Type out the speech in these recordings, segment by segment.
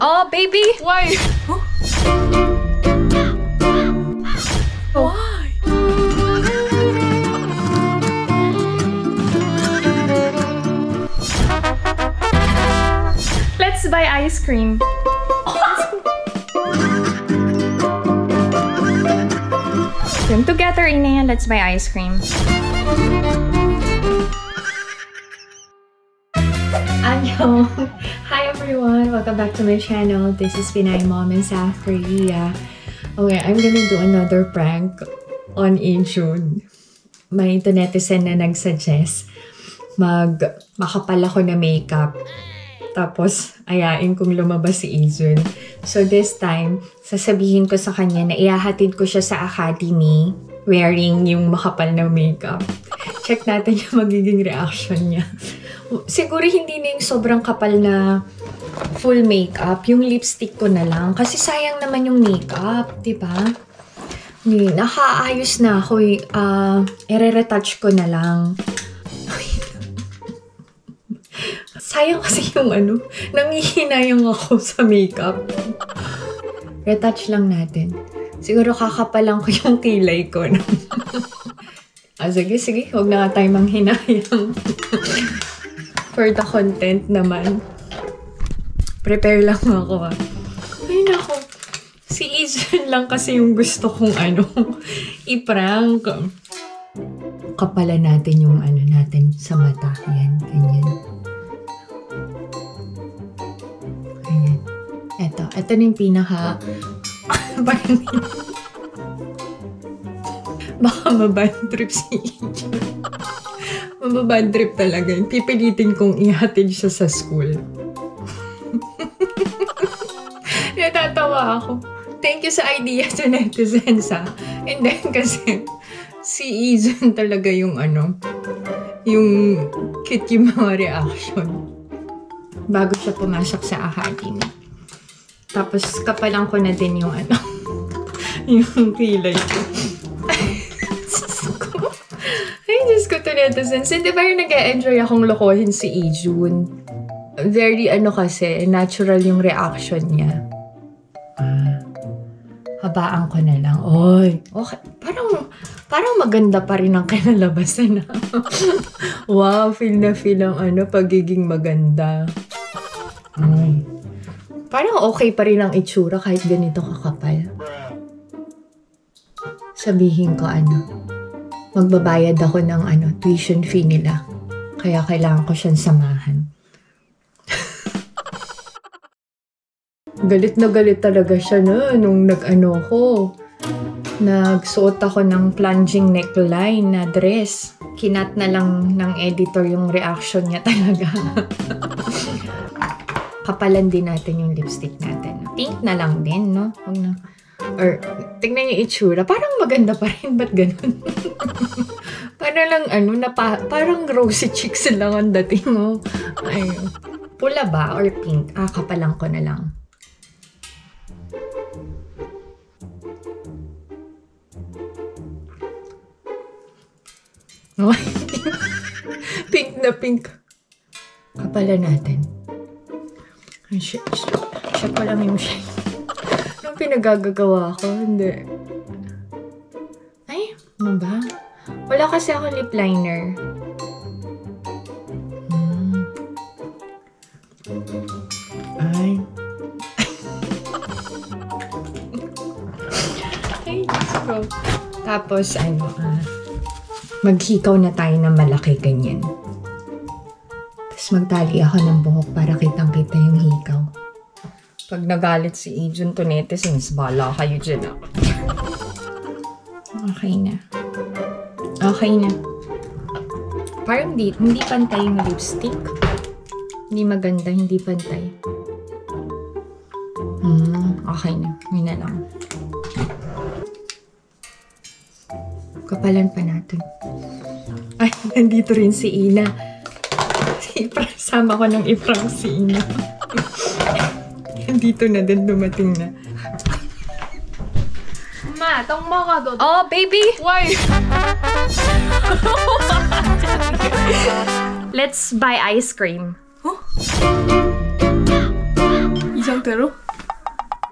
Oh, baby! Why? Huh? Why? Let's buy ice cream. Come together, Ina. Let's buy ice cream. Annyeong! Hi everyone! Welcome back to my channel. This is Pinay Mom in South Korea. Okay, I'm gonna do another prank on Inchun. May netizen na nag-suggest makapal ako na makeup. Tapos, ayain kong lumabas si Izun. So this time, sasabihin ko sa kanya na ihahatid ko siya sa academy wearing yung makapal na makeup. Check natin yung magiging reaction niya. Siguro hindi na yung sobrang kapal na full makeup. Yung lipstick ko na lang. Kasi sayang naman yung makeup, diba? Nakaayos na ako. I-retouch ko na lang. Sayang kasi yung nangihinayang ako sa makeup. Retouch lang natin. Siguro kakapalan ko yung kilay ko. Sige. Huwag na nga tayo manghinayang. For the content naman. Prepare lang ako Ay nako. Si Izun lang kasi yung gusto kong i-prank. Kapalan natin yung natin sa mata. Yan, ganyan. Ito na yung pinaka... Baka mabad trip si Izun. Mababad trip talaga yun. Pipilitin kong ihatid siya sa school. Natatawa ako. Thank you sa idea to netizens And then kasi si Izun talaga yung yung cute yung mga reaction. Bago siya pumasok sa academy. Tapos kapalan ko na din yung yung kilay ko. Ay, Diyos ko to netizens. Hindi ba yung nag-e-enjoy akong lokohin si Izun? Very kasi, natural yung reaction niya. Habaan ko na lang. Oy, okay. Parang maganda pa rin ang kinalabasan. Wow, feel na feel ang pagiging maganda. Ay. Parang okay pa rin ang itsura kahit ganito kakapal. Sabihin ko magbabayad ako ng tuition fee nila. Kaya kailangan ko siyang samahan. Galit na galit talaga siya nung nagsuot ako ng plunging neckline na dress. Kinat na lang ng editor yung reaction niya talaga. Kapalan din natin yung lipstick natin. Pink na lang din, no? Or, tignan yung itsura. Parang maganda pa rin. Ba't ganun? Parang parang rosy cheeks lang ang dating mo. Ay, pula ba? Or pink? Kapalan ko na lang. Pink na pink. Kapalan natin. Check ko lang yung shine. Anong pinagagagawa ko? Hindi. Ay, ano ba? Wala kasi ako lip liner. Ay. Ay, let's go. Tapos, maghikaw na tayo ng malaki ganyan. Magtali ako ng buhok para kitang-kita yung hikaw. Pag nagalit si Izun to netizens, bala kayo dyan Okay na. Okay na. Parang hindi pantay yung lipstick. Hindi maganda, hindi pantay. Okay na. Yun na lang. Kapalan pa natin. Ay, nandito rin si Ina. Sama ko ng i-prank si Ina. Dito na din dumating na. Ma, tong mga doon. Oh, baby! Why? Let's buy ice cream. Huh? 이상 상태로?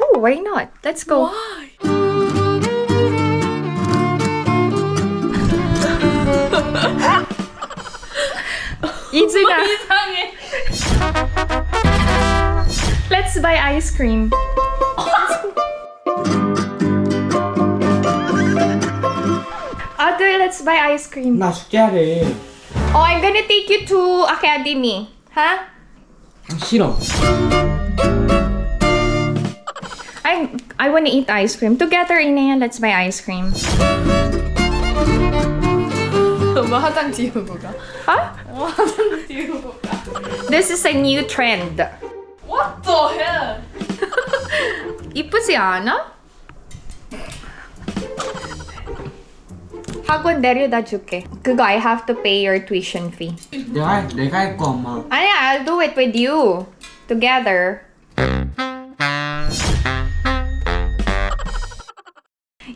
Oh, why not? Let's go. Why? 이즈가. 이상해. Let's buy ice cream. Other, let's buy ice cream. 나 숙제하래. Oh, I'm gonna take you to academy. Huh? 싫어. I wanna eat ice cream. Together, Inaya, let's buy ice cream. 엄마 화장 지우고 가. Huh? 엄마 화장 지우고 가. This is a new trend. What the hell? 이쁘지 않아? 학원 내려다 줄게. 그거 I have to pay your tuition fee. 내가 할 거 엄마. 아니야, I'll do it with you. Together.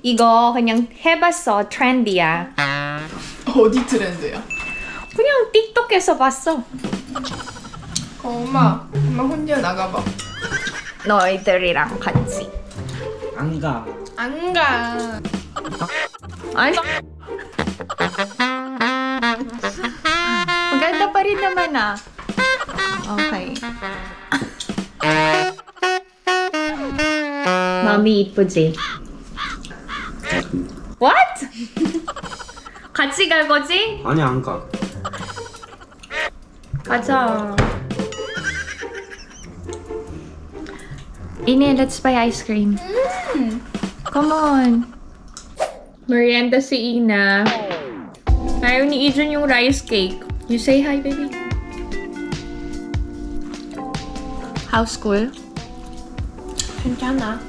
이거 그냥 해봤어. trendy야. 어디 트렌드야? 그냥 틱톡에서 봤어. 엄마 혼자 나가봐. 너희들이랑 같이. 안 가. 안 가. Ano? Maganda pa rin naman ah. Okay. Mommy 이쁘지? What? 같이 갈 거지? 아니 안 가. 가자. Ine, let's buy ice cream. Come on. Merienda si Ina. Ayaw ni Ijun yung rice cake. You say hi, baby. How's school? 괜찮아.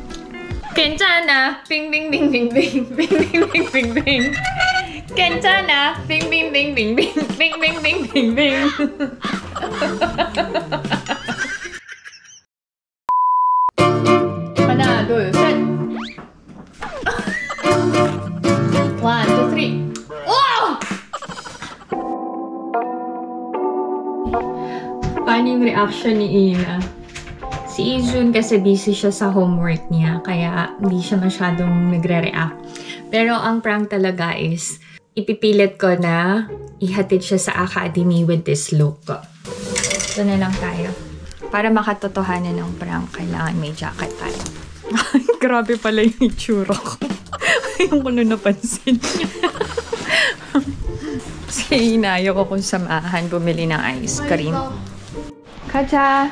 괜찮아. Bing, bing, bing, bing, bing. Bing, bing, bing, bing, bing. 괜찮아. Bing, bing, bing, bing, bing. Bing, bing, bing, bing, bing. 하나, 둘, 셋. 1, 2, 3. Wow! Paano yung reaction ni Ina? Si Ijun kasi busy siya sa homework niya, kaya hindi siya masyadong nagre-react. Pero ang prank talaga is, ipipilit ko na ihatid siya sa academy with this look. Ito na lang tayo. Para makatotohanan ng prank, kailangan may jacket tayo. Grabe pala yung itsura ko. Ayaw ko na napansin. Si Ina, ayaw ko kung samahan bumili ng ice cream. 가자.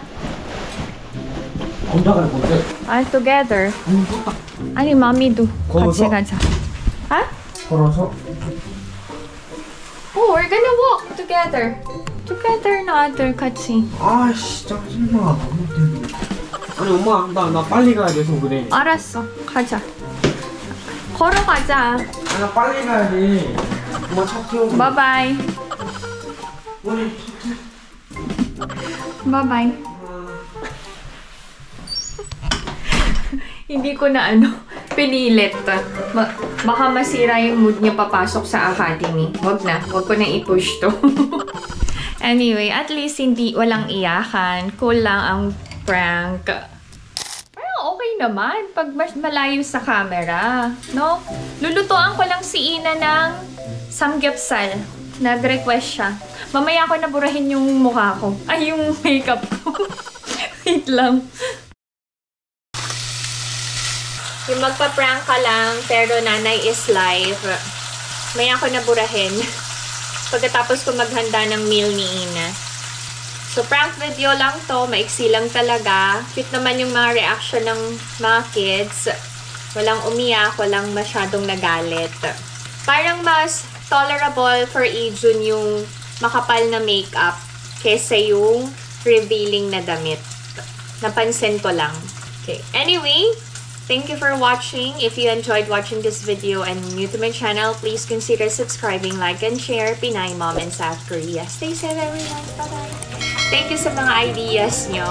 혼자 갈 건데. All together. 아니, 마미도 같이 가자. 아? 걸어서? Oh, we're gonna walk together. Together na other 같이. 아씨 짜증나. 아무 때문에. 아니 엄마 나 빨리 가야 돼서 그래. 알았어. 가자. 걸어가자. 아, 나 빨리 가야 돼. 엄마 차 태우고. Bye-bye. 우리 Bye-bye. Hindi ko na pinilit. Baka masira yung mood niya papasok sa academy. Wag ko na i-push to. Anyway, at least walang iyakan. Cool lang ang prank. Parang okay naman pag malayo sa camera, no? Lulutuan ko lang si Ina ng samgyeopsal. Nag-request siya. Mamaya ko naburahin yung mukha ko. Ay, yung makeup ko. Wait lang. Yung magpa-prank ka lang, pero nanay is live. Maya ako naburahin. Pagkatapos ko maghanda ng meal ni Ina. So, prank video lang to. Maiksi lang talaga. Cute naman yung mga reaction ng mga kids. Walang umiyak, walang masyadong nagalit. Parang mas tolerable for Ijun yung makapal na makeup kesa yung revealing na damit. Napansin ko lang. Okay. Anyway, thank you for watching. If you enjoyed watching this video and new to my channel, please consider subscribing, like, and share. Pinay Mom in South Korea. Stay safe everyone. Bye-bye. Thank you sa mga ideas nyo.